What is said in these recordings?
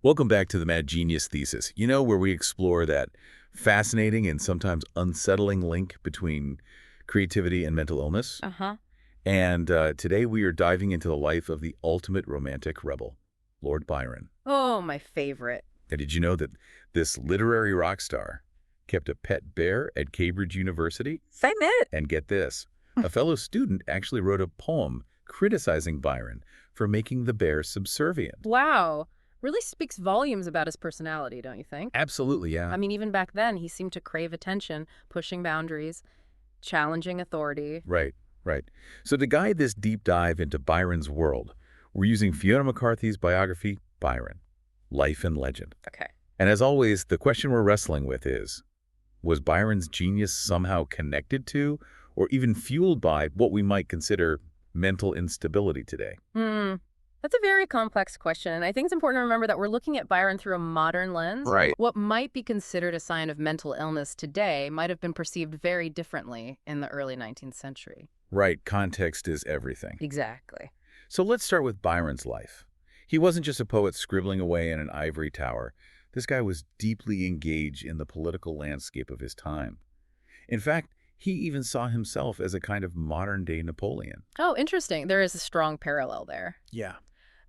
Welcome back to the Mad Genius Thesis, where we explore that fascinating and sometimes unsettling link between creativity and mental illness. Uh-huh. And today we are diving into the life of the ultimate romantic rebel, Lord Byron. Oh, my favorite. And did you know that this literary rock star kept a pet bear at Cambridge University? Say it. And get this, a fellow student actually wrote a poem criticizing Byron for making the bear subservient. Wow. Really speaks volumes about his personality, don't you think? Absolutely, yeah. I mean, even back then, he seemed to crave attention, pushing boundaries, challenging authority. Right, right. So to guide this deep dive into Byron's world, we're using Fiona MacCarthy's biography, Byron, Life and Legend. Okay. And as always, the question we're wrestling with is, was Byron's genius somehow connected to or even fueled by what we might consider mental instability today? That's a very complex question, and I think it's important to remember that we're looking at Byron through a modern lens. Right. What might be considered a sign of mental illness today might have been perceived very differently in the early 19th century. Right, context is everything. Exactly. So let's start with Byron's life. He wasn't just a poet scribbling away in an ivory tower. This guy was deeply engaged in the political landscape of his time. In fact, he even saw himself as a kind of modern-day Napoleon. Oh, interesting. There is a strong parallel there. Yeah.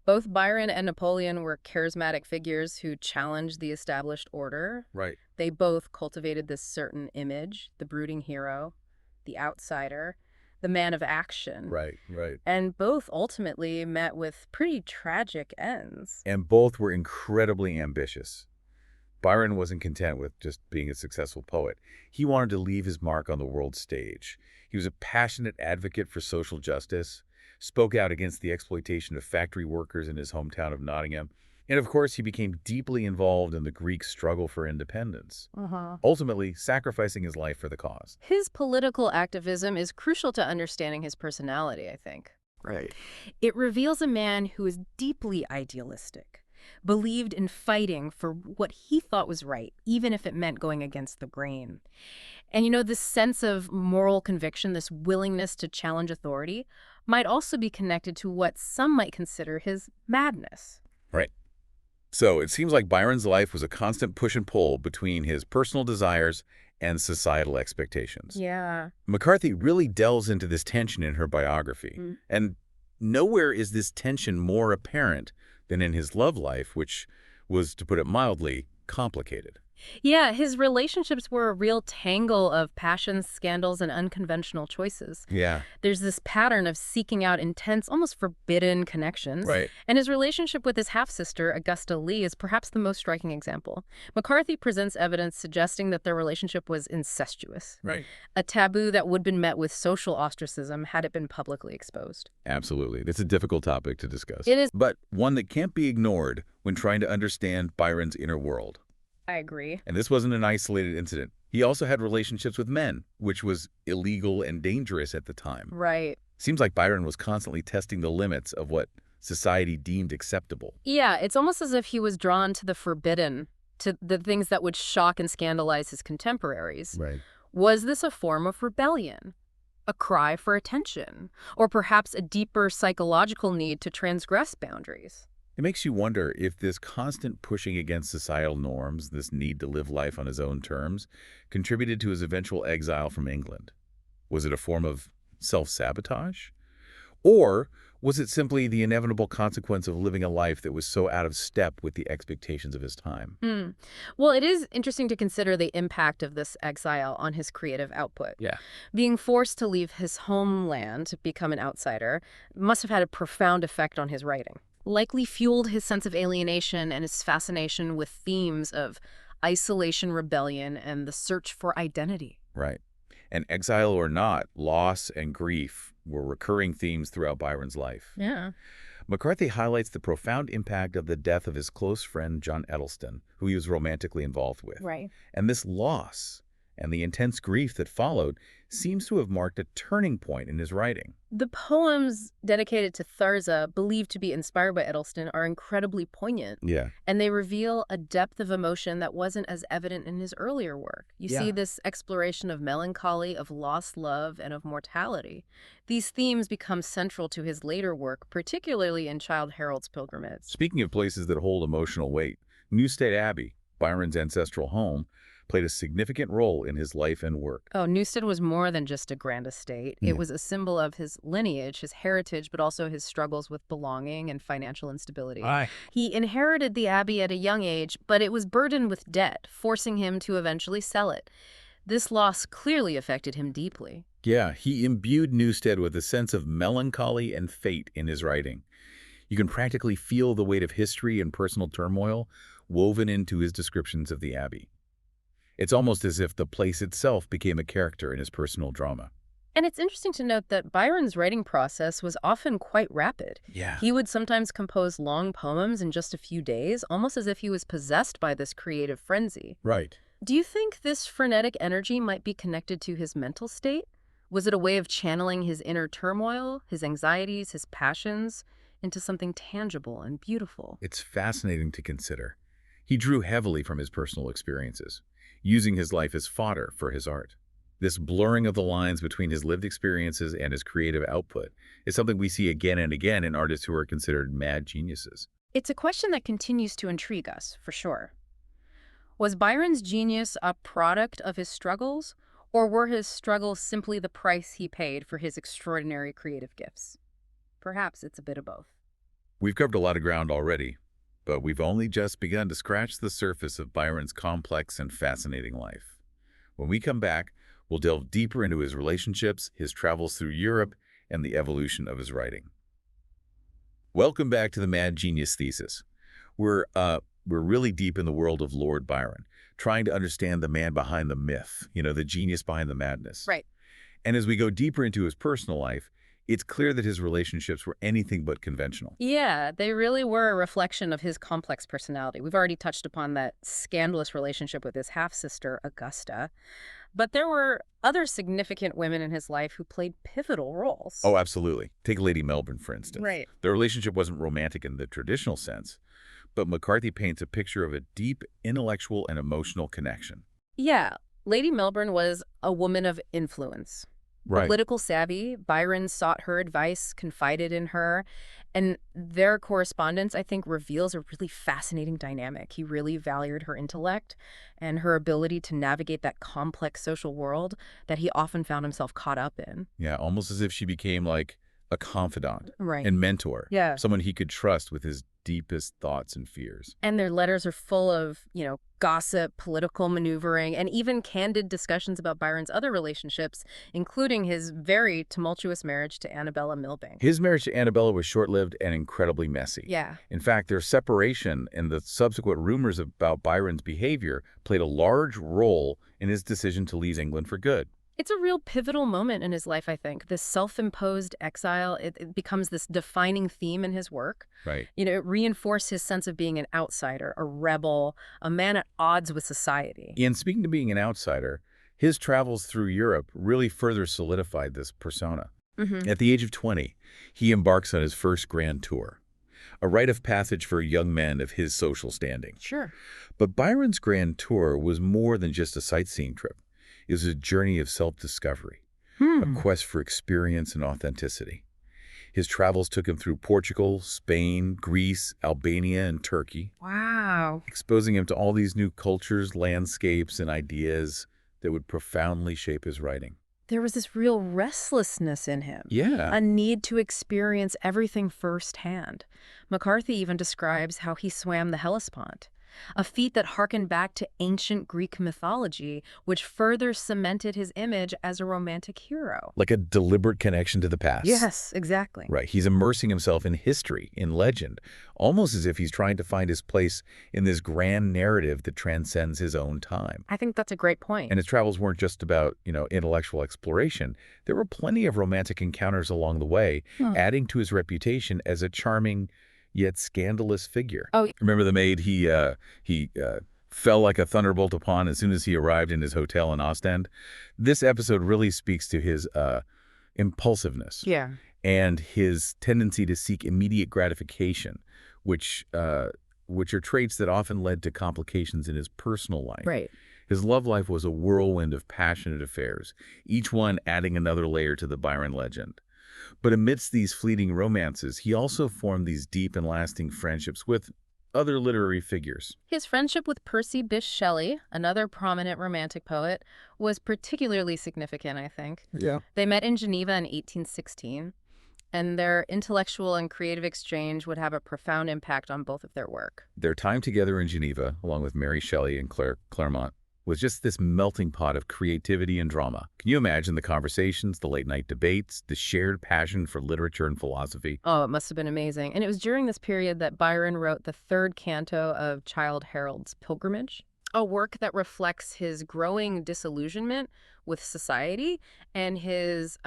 Both Byron and Napoleon were charismatic figures who challenged the established order. Right. They both cultivated this certain image, the brooding hero, the outsider, the man of action. Right, right. And both ultimately met with pretty tragic ends. And both were incredibly ambitious. Byron wasn't content with just being a successful poet. He wanted to leave his mark on the world stage. He was a passionate advocate for social justice, spoke out against the exploitation of factory workers in his hometown of Nottingham, and of course he became deeply involved in the Greek struggle for independence, ultimately sacrificing his life for the cause. His political activism is crucial to understanding his personality, I think. Right. It reveals a man who is deeply idealistic, believed in fighting for what he thought was right, even if it meant going against the grain. And this sense of moral conviction, this willingness to challenge authority, might also be connected to what some might consider his madness. Right. So it seems like Byron's life was a constant push and pull between his personal desires and societal expectations. Yeah. MacCarthy really delves into this tension in her biography. And nowhere is this tension more apparent than in his love life, which was, to put it mildly, complicated. Yeah, his relationships were a real tangle of passions, scandals, and unconventional choices. Yeah. There's this pattern of seeking out intense, almost forbidden connections. Right. And his relationship with his half-sister, Augusta Lee, is perhaps the most striking example. MacCarthy presents evidence suggesting that their relationship was incestuous. Right. A taboo that would have been met with social ostracism had it been publicly exposed. Absolutely. It's a difficult topic to discuss. It is. But one that can't be ignored when trying to understand Byron's inner world. I agree. And this wasn't an isolated incident. He also had relationships with men, which was illegal and dangerous at the time. Right. Seems like Byron was constantly testing the limits of what society deemed acceptable. Yeah, it's almost as if he was drawn to the forbidden, to the things that would shock and scandalize his contemporaries. Right. Was this a form of rebellion? A cry for attention? Or perhaps a deeper psychological need to transgress boundaries? It makes you wonder if this constant pushing against societal norms, this need to live life on his own terms, contributed to his eventual exile from England. Was it a form of self-sabotage? Or was it simply the inevitable consequence of living a life that was so out of step with the expectations of his time? Well, it is interesting to consider the impact of this exile on his creative output. Yeah. Being forced to leave his homeland to become an outsider must have had a profound effect on his writing. Likely fueled his sense of alienation and his fascination with themes of isolation, rebellion, and the search for identity. Right. And exile or not, loss and grief were recurring themes throughout Byron's life. Yeah. MacCarthy highlights the profound impact of the death of his close friend John Edelstone, who he was romantically involved with. Right. And this loss and the intense grief that followed seems to have marked a turning point in his writing. The poems dedicated to Thirza, believed to be inspired by Edelston, are incredibly poignant. Yeah. And they reveal a depth of emotion that wasn't as evident in his earlier work. You see this exploration of melancholy, of lost love, and of mortality. These themes become central to his later work, particularly in Childe Harold's Pilgrimage. Speaking of places that hold emotional weight, Newstead Abbey, Byron's ancestral home, played a significant role in his life and work. Oh, Newstead was more than just a grand estate. Yeah. It was a symbol of his lineage, his heritage, but also his struggles with belonging and financial instability. Aye. He inherited the abbey at a young age, but it was burdened with debt, forcing him to eventually sell it. This loss clearly affected him deeply. Yeah, he imbued Newstead with a sense of melancholy and fate in his writing. You can practically feel the weight of history and personal turmoil woven into his descriptions of the abbey. It's almost as if the place itself became a character in his personal drama. And it's interesting to note that Byron's writing process was often quite rapid. Yeah. He would sometimes compose long poems in just a few days, almost as if he was possessed by this creative frenzy. Right. Do you think this frenetic energy might be connected to his mental state? Was it a way of channeling his inner turmoil, his anxieties, his passions, into something tangible and beautiful? It's fascinating to consider. He drew heavily from his personal experiences, using his life as fodder for his art. This blurring of the lines between his lived experiences and his creative output is something we see again and again in artists who are considered mad geniuses. It's a question that continues to intrigue us, for sure. Was Byron's genius a product of his struggles, or were his struggles simply the price he paid for his extraordinary creative gifts? Perhaps it's a bit of both. We've covered a lot of ground already, but we've only just begun to scratch the surface of Byron's complex and fascinating life. When we come back, we'll delve deeper into his relationships, his travels through Europe, and the evolution of his writing. Welcome back to the Mad Genius Thesis. We're really deep in the world of Lord Byron, trying to understand the man behind the myth, the genius behind the madness. Right. And as we go deeper into his personal life, it's clear that his relationships were anything but conventional. Yeah, they really were a reflection of his complex personality. We've already touched upon that scandalous relationship with his half-sister, Augusta. But there were other significant women in his life who played pivotal roles. Oh, absolutely. Take Lady Melbourne, for instance. Right. Their relationship wasn't romantic in the traditional sense, but MacCarthy paints a picture of a deep intellectual and emotional connection. Yeah, Lady Melbourne was a woman of influence. Right. Political savvy, Byron sought her advice, confided in her, and their correspondence, I think, reveals a really fascinating dynamic. He really valued her intellect and her ability to navigate that complex social world that he often found himself caught up in. Yeah, almost as if she became like a confidant Right. and mentor. Yeah. Someone he could trust with his deepest thoughts and fears. And their letters are full of, gossip, political maneuvering, and even candid discussions about Byron's other relationships, including his very tumultuous marriage to Annabella Milbank. His marriage to Annabella was short-lived and incredibly messy. Yeah. In fact, their separation and the subsequent rumors about Byron's behavior played a large role in his decision to leave England for good. It's a real pivotal moment in his life, I think. This self-imposed exile, it becomes this defining theme in his work. Right. It reinforced his sense of being an outsider, a rebel, a man at odds with society. And speaking of being an outsider, his travels through Europe really further solidified this persona. At the age of 20, he embarks on his first grand tour, a rite of passage for young men of his social standing. Sure. But Byron's grand tour was more than just a sightseeing trip. It was a journey of self-discovery, a quest for experience and authenticity. His travels took him through Portugal, Spain, Greece, Albania, and Turkey, Wow. exposing him to all these new cultures, landscapes, and ideas that would profoundly shape his writing. There was this real restlessness in him. Yeah. A need to experience everything firsthand. MacCarthy even describes how he swam the Hellespont, a feat that harkened back to ancient Greek mythology, which further cemented his image as a romantic hero. Like a deliberate connection to the past. Yes, exactly. Right. He's immersing himself in history, in legend, almost as if he's trying to find his place in this grand narrative that transcends his own time. I think that's a great point. And his travels weren't just about, intellectual exploration. There were plenty of romantic encounters along the way, adding to his reputation as a charming yet scandalous figure. Oh. Remember the maid he fell like a thunderbolt upon as soon as he arrived in his hotel in Ostend. This episode really speaks to his impulsiveness Yeah. and his tendency to seek immediate gratification, which are traits that often led to complications in his personal life. Right. His love life was a whirlwind of passionate affairs, each one adding another layer to the Byron legend. But amidst these fleeting romances, he also formed these deep and lasting friendships with other literary figures. His friendship with Percy Bysshe Shelley, another prominent romantic poet, was particularly significant, I think. Yeah. They met in Geneva in 1816, and their intellectual and creative exchange would have a profound impact on both of their work. Their time together in Geneva, along with Mary Shelley and Claremont, was just this melting pot of creativity and drama. Can you imagine the conversations, the late-night debates, the shared passion for literature and philosophy? Oh, it must have been amazing. And it was during this period that Byron wrote the third canto of Childe Harold's Pilgrimage, a work that reflects his growing disillusionment with society and his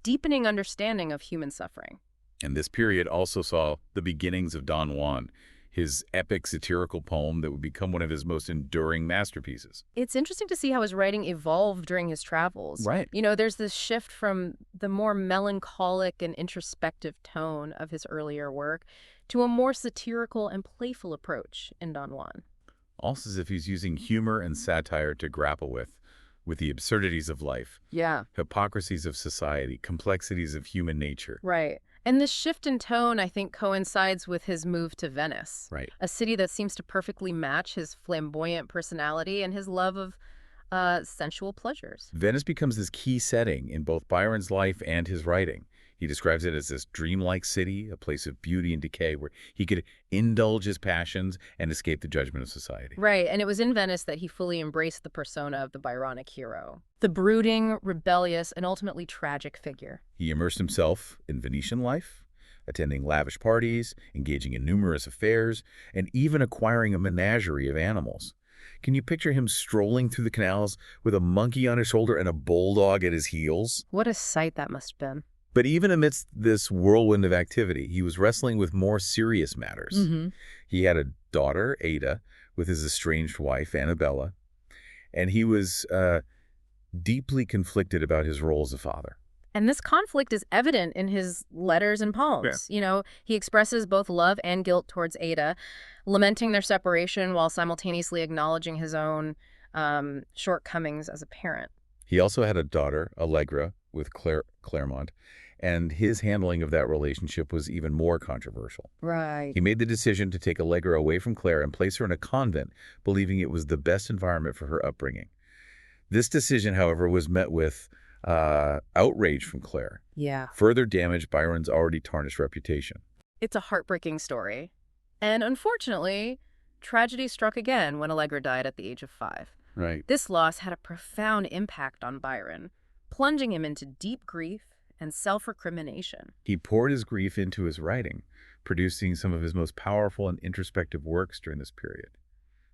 deepening understanding of human suffering. And this period also saw the beginnings of Don Juan, his epic satirical poem that would become one of his most enduring masterpieces. It's interesting to see how his writing evolved during his travels. Right. You know, there's this shift from the more melancholic and introspective tone of his earlier work to a more satirical and playful approach in Don Juan. Also as if he's using humor and satire to grapple with the absurdities of life, Yeah. hypocrisies of society, complexities of human nature. Right. And this shift in tone, I think, coincides with his move to Venice, Right. a city that seems to perfectly match his flamboyant personality and his love of sensual pleasures. Venice becomes this key setting in both Byron's life and his writing. He describes it as this dreamlike city, a place of beauty and decay where he could indulge his passions and escape the judgment of society. Right, and it was in Venice that he fully embraced the persona of the Byronic hero, the brooding, rebellious, and ultimately tragic figure. He immersed himself in Venetian life, attending lavish parties, engaging in numerous affairs, and even acquiring a menagerie of animals. Can you picture him strolling through the canals with a monkey on his shoulder and a bulldog at his heels? What a sight that must have been. But even amidst this whirlwind of activity, he was wrestling with more serious matters. Mm-hmm. He had a daughter, Ada, with his estranged wife, Annabella, and he was deeply conflicted about his role as a father. And this conflict is evident in his letters and poems. Yeah. You know, he expresses both love and guilt towards Ada, lamenting their separation while simultaneously acknowledging his own shortcomings as a parent. He also had a daughter, Allegra, with Claremont, and his handling of that relationship was even more controversial. Right. He made the decision to take Allegra away from Claire and place her in a convent, believing it was the best environment for her upbringing. This decision, however, was met with outrage from Claire. Yeah. Further damaged Byron's already tarnished reputation. It's a heartbreaking story. And unfortunately, tragedy struck again when Allegra died at the age of 5. Right. This loss had a profound impact on Byron, plunging him into deep grief and self-recrimination. He poured his grief into his writing, producing some of his most powerful and introspective works during this period.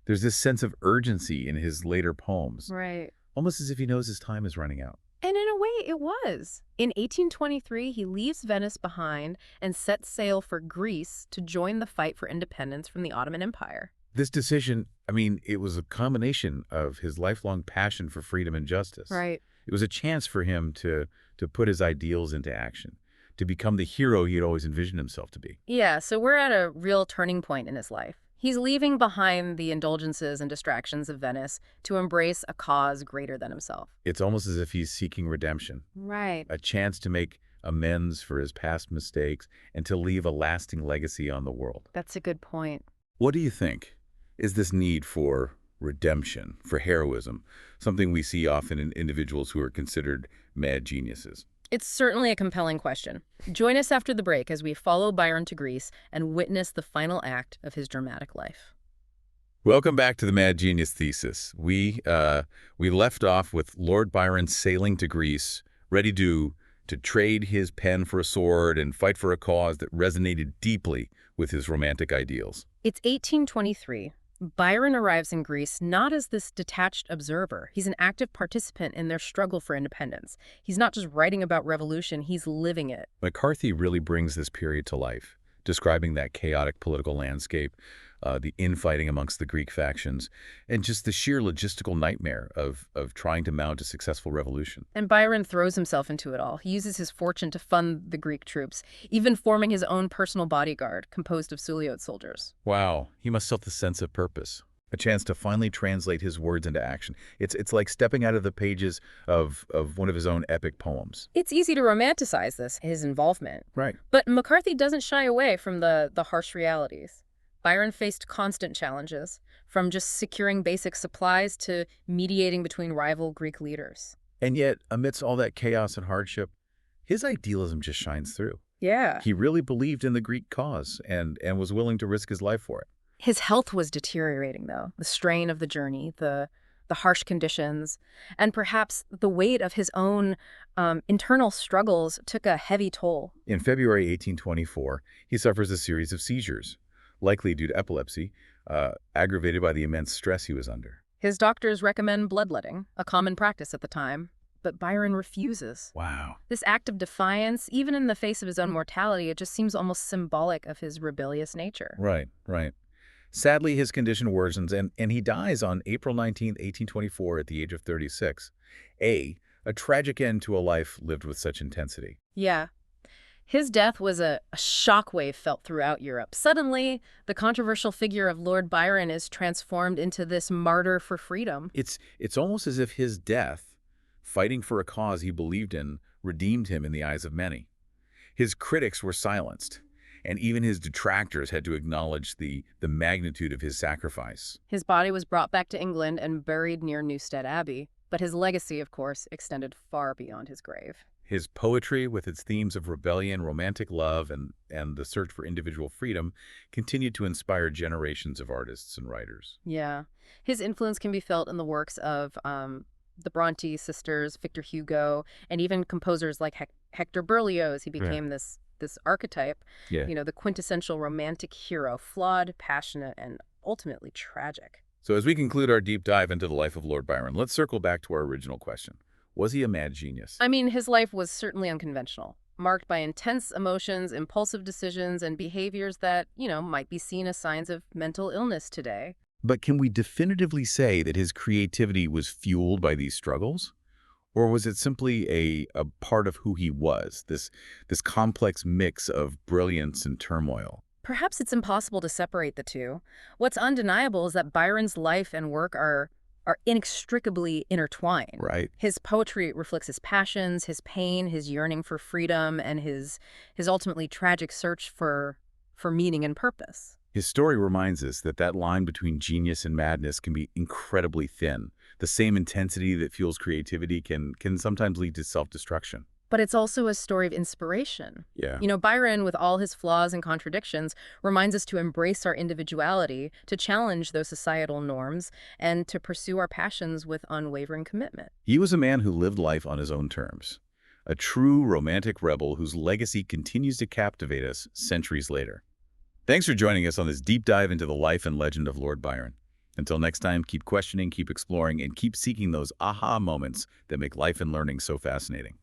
There's this sense of urgency in his later poems, Right. almost as if he knows his time is running out. And in a way, it was. In 1823, he leaves Venice behind and sets sail for Greece to join the fight for independence from the Ottoman Empire. This decision, it was a combination of his lifelong passion for freedom and justice. Right. It was a chance for him to put his ideals into action, to become the hero he had always envisioned himself to be. Yeah, so we're at a real turning point in his life. He's leaving behind the indulgences and distractions of Venice to embrace a cause greater than himself. It's almost as if he's seeking redemption. Right. A chance to make amends for his past mistakes and to leave a lasting legacy on the world. That's a good point. What do you think? Is this need for redemption, for heroism, something we see often in individuals who are considered mad geniuses? It's certainly a compelling question. Join us after the break as we follow Byron to Greece and witness the final act of his dramatic life. Welcome back to the Mad Genius Thesis. We left off with Lord Byron sailing to Greece, ready to trade his pen for a sword and fight for a cause that resonated deeply with his romantic ideals. It's 1823. Byron arrives in Greece not as this detached observer. He's an active participant in their struggle for independence. He's not just writing about revolution, he's living it. MacCarthy really brings this period to life, describing that chaotic political landscape the infighting amongst the Greek factions, and just the sheer logistical nightmare of trying to mount a successful revolution. And Byron throws himself into it all. He uses his fortune to fund the Greek troops, even forming his own personal bodyguard composed of Suliote soldiers. Wow, he must have the sense of purpose. A chance to finally translate his words into action. It's like stepping out of the pages of one of his own epic poems. It's easy to romanticize his involvement. Right. But MacCarthy doesn't shy away from the harsh realities. Byron faced constant challenges, from just securing basic supplies to mediating between rival Greek leaders. And yet, amidst all that chaos and hardship, his idealism just shines through. Yeah. He really believed in the Greek cause and was willing to risk his life for it. His health was deteriorating, though. The strain of the journey, the harsh conditions, and perhaps the weight of his own internal struggles took a heavy toll. In February 1824, he suffers a series of seizures, likely due to epilepsy, aggravated by the immense stress he was under. His doctors recommend bloodletting, a common practice at the time, but Byron refuses. Wow. This act of defiance, even in the face of his own mortality, it just seems almost symbolic of his rebellious nature. Right. Sadly, his condition worsens, and he dies on April 19, 1824, at the age of 36. A tragic end to a life lived with such intensity. Yeah. His death was a shockwave felt throughout Europe. Suddenly, the controversial figure of Lord Byron is transformed into this martyr for freedom. It's almost as if his death, fighting for a cause he believed in, redeemed him in the eyes of many. His critics were silenced, and even his detractors had to acknowledge the magnitude of his sacrifice. His body was brought back to England and buried near Newstead Abbey, but his legacy, of course, extended far beyond his grave. His poetry, with its themes of rebellion, romantic love, and the search for individual freedom, continued to inspire generations of artists and writers. Yeah. His influence can be felt in the works of the Bronte sisters, Victor Hugo, and even composers like Hector Berlioz. He became this archetype, the quintessential romantic hero, flawed, passionate, and ultimately tragic. So as we conclude our deep dive into the life of Lord Byron, let's circle back to our original question. Was he a mad genius? I mean, his life was certainly unconventional, marked by intense emotions, impulsive decisions, and behaviors that, might be seen as signs of mental illness today. But can we definitively say that his creativity was fueled by these struggles? Or was it simply a part of who he was, this complex mix of brilliance and turmoil? Perhaps it's impossible to separate the two. What's undeniable is that Byron's life and work are inextricably intertwined. Right. His poetry reflects his passions, his pain, his yearning for freedom, and his ultimately tragic search for meaning and purpose. His story reminds us that line between genius and madness can be incredibly thin. The same intensity that fuels creativity can sometimes lead to self-destruction. But it's also a story of inspiration. Yeah. Byron, with all his flaws and contradictions, reminds us to embrace our individuality, to challenge those societal norms, and to pursue our passions with unwavering commitment. He was a man who lived life on his own terms. A true romantic rebel whose legacy continues to captivate us centuries later. Thanks for joining us on this deep dive into the life and legend of Lord Byron. Until next time, keep questioning, keep exploring, and keep seeking those aha moments that make life and learning so fascinating.